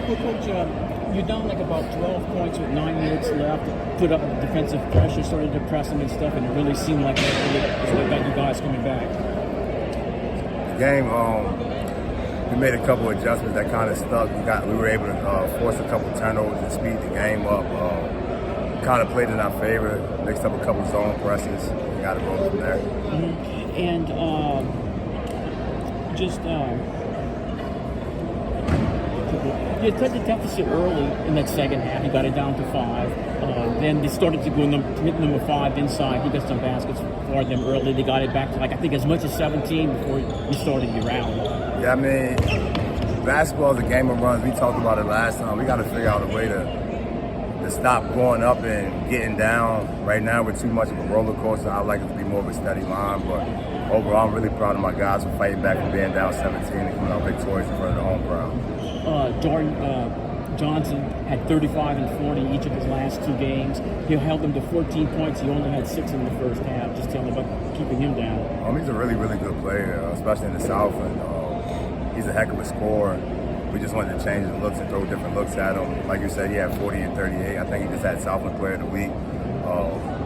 Well, Coach, you're down like about 12 points with 9 minutes left. Put up defensive pressure, started to press them and stuff, and it really seemed like that really got you guys coming back. The game, we made a couple adjustments that kind of stuck. We were able to force a couple turnovers and speed the game up. Kind of played in our favor, mixed up a couple zone presses, and got it rolling from there. Mm-hmm. And you cut the deficit early in that second half. You got it down to 5. Then they started to go commit number 5 inside. He got some baskets for them early. They got it back to I think as much as 17 before you started your round. Yeah, I mean, basketball is a game of runs. We talked about it last time. We got to figure out a way to stop going up and getting down. Right now, we're too much of a roller coaster. I'd like it to be more of a steady line, but overall, I'm really proud of my guys for fighting back from being down 17 and coming out victorious in front of the home crowd. Jordan Johnson had 35 and 40 each of his last 2 games. He held them to 14 points. He only had 6 in the first half. Just tell me about keeping him down. He's a really, really good player, especially in the South, and he's a heck of a scorer. We just wanted to change the looks and throw different looks at him. Like you said, he had 40 and 38. I think he just had Southland Player of the Week.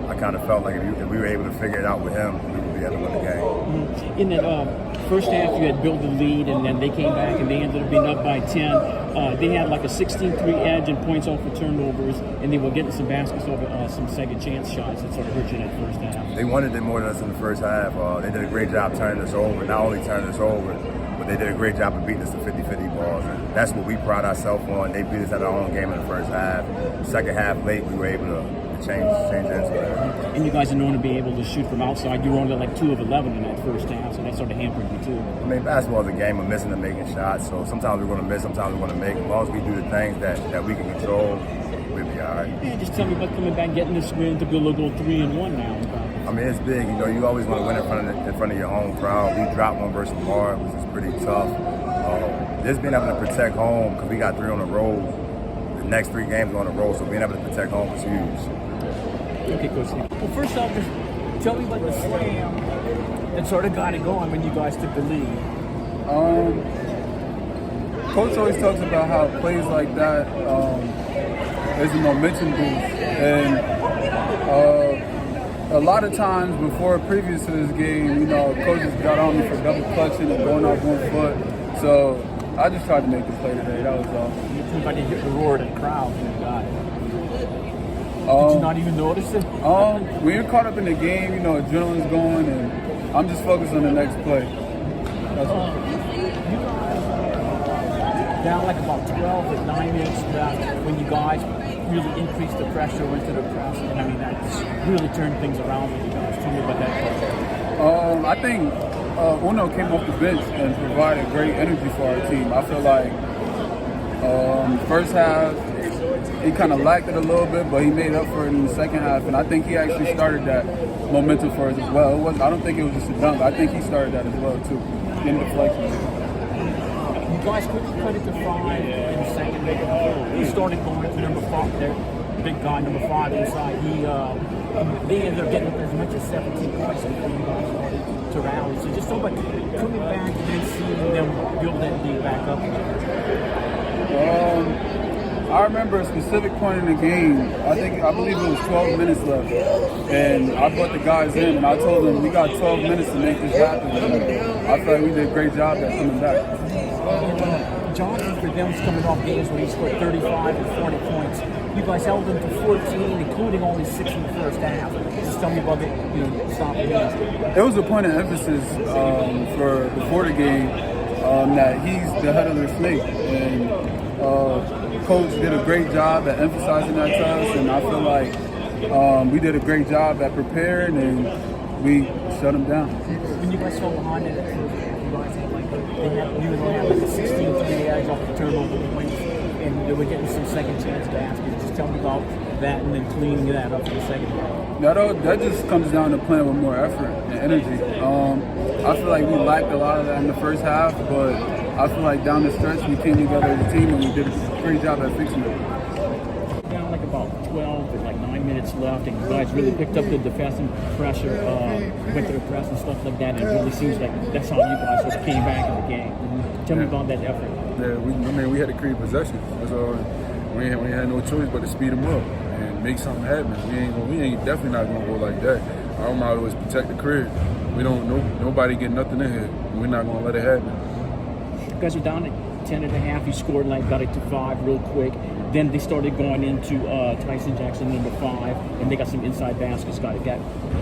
I kind of felt like if we were able to figure it out with him, we would be able to win the game. Mm-hmm. In that first half, you had built the lead, and then they came back, and they ended up being up by 10. They had like a 16-3 edge and points off for turnovers, and they were getting some baskets over some second chance shots that sort of hurt you in that first half. They wanted it more than us in the first half. They did a great job turning us over. Not only turning us over, but they did a great job of beating us to 50-50 balls. And that's what we pride ourselves on. They beat us at our own game in the first half. Second half late, we were able to change into it. And you guys are known to be able to shoot from outside. You were only like 2 of 11 in that first half, so that sort of hampered you too. I mean, basketball is a game of missing and making shots. So sometimes we're going to miss, sometimes we're going to make. As long as we do the things that we can control, we'll be all right. Yeah, just tell me about coming back, getting this win to be able to go 3-1 now. I mean, it's big. You always want to win in front of your home crowd. We dropped one versus Lamar, which is pretty tough. Just being able to protect home, because we got 3 on the road. The next 3 games are on the road, so being able to protect home was huge. Okay, Coach. Well, first off, just tell me about the slam that sort of got it going when you guys took the lead. Coach always talks about how plays like that is a momentum boost, and a lot of times previous to this game, coaches got on me for double clutching and going off 1 foot. So I just tried to make the play today. That was all. You tried to hit the roar of the crowd when you got it. Did you not even notice it? When you're caught up in the game, adrenaline's going, and I'm just focused on the next play. That's all. You guys down like about 12 with 9 minutes left when you guys really increased the pressure, went to the press, and I mean that's really turned things around with you guys. Tell me about that. I think Uno came off the bench and provided great energy for our team. I feel like first half he kind of lacked it a little bit, but he made up for it in the second half, and I think he actually started that momentum for us as well. I don't think it was just a dunk. I think he started that as well too, in deflection. You guys quickly cut it to 5 in the second half. He started going to number 5 there. Big guy, number 5 inside. They ended up getting as much as 17 points before you guys started to rally. So just talk about coming back and then seeing them build that lead back up. I remember a specific point in the game. I believe it was 12 minutes left, and I brought the guys in, and I told them we got 12 minutes to make this happen. And I feel like we did a great job at coming back. Johnson for them is coming off games where he scored 35 and 40 points. You guys held them to 14, including only 6 in the first half. Just tell me about it, stopping it. It was a point of emphasis before the game that he's the head of the snake, and Coach did a great job at emphasizing that to us, and I feel like we did a great job at preparing, and we shut him down. When you guys fell behind it, you guys had you had like a 16-3 edge off the turnover points, and they were getting some second chance baskets. Just tell me about that, and then cleaning that up for the second half. That just comes down to playing with more effort and energy. I feel like we lacked a lot of that in the first half, but I feel like down the stretch we came together as a team and we did a great job at fixing it. Down like about 12 with like 9 minutes left, and you guys really picked up the defensive pressure, went to the press and stuff like that, and it really seems like that's how you guys just came back in the game. Tell me about that effort. Yeah, we had to create possessions. That's all. We ain't had no choice but to speed them up and make something happen. We ain't definitely not gonna go like that. Our motto is protect the crib. We don't nobody get nothing in here. We're not gonna let it happen. You guys were down at 10 and a half. You scored like got it to 5 real quick. Then they started going into Tyson Jackson, number 5, and they got some inside baskets. Got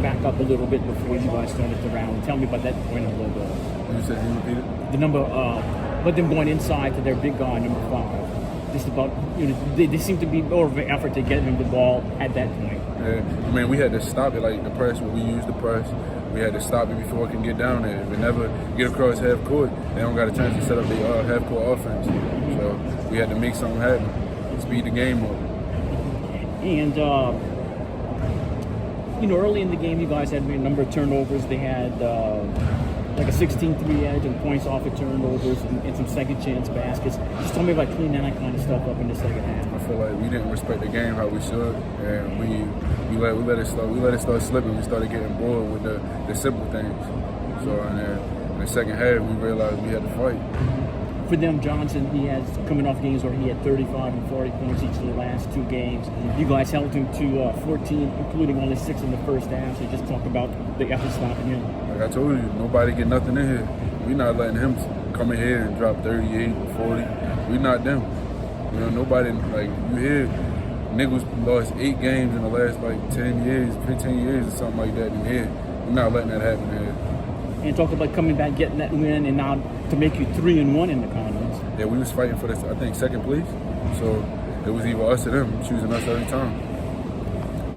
back up a little bit before you guys started the round. Tell me about that point a little bit. You said you repeated? The number, but them going inside to their big guy, number 5. Just about, they seem to be more of an effort to get him the ball at that point. Yeah, we had to stop it. Like the press, when we use the press, we had to stop it before it can get down there. If it never get across half court, they don't got a chance to set up their half court offense. So we had to make something happen, speed the game up. And early in the game, you guys had a number of turnovers. They had like a 16-3 edge and points off of turnovers and some second chance baskets. Just tell me about cleaning that kind of stuff up in the second half. I feel like we didn't respect the game how we should, and we let it start slipping. We started getting bored with the simple things. So in the second half, we realized we had to fight. For them, Johnson, he has coming off games where he had 35 and 40 points each of the last 2 games. You guys held him to 14, including only 6 in the first half. So just talk about the effort stopping him. Like I told you, nobody get nothing in here. We're not letting him come in here and drop 38, 40. We're not them. Nobody, like, you hear Nicholls lost 8 games in the last, 10 years, 15 years or something like that in here. We're not letting that happen here. And talk about coming back, getting that win, and now to make you 3-1 in the conference. Yeah, we was fighting for this, I think, second place. So it was either us or them, choosing us every time.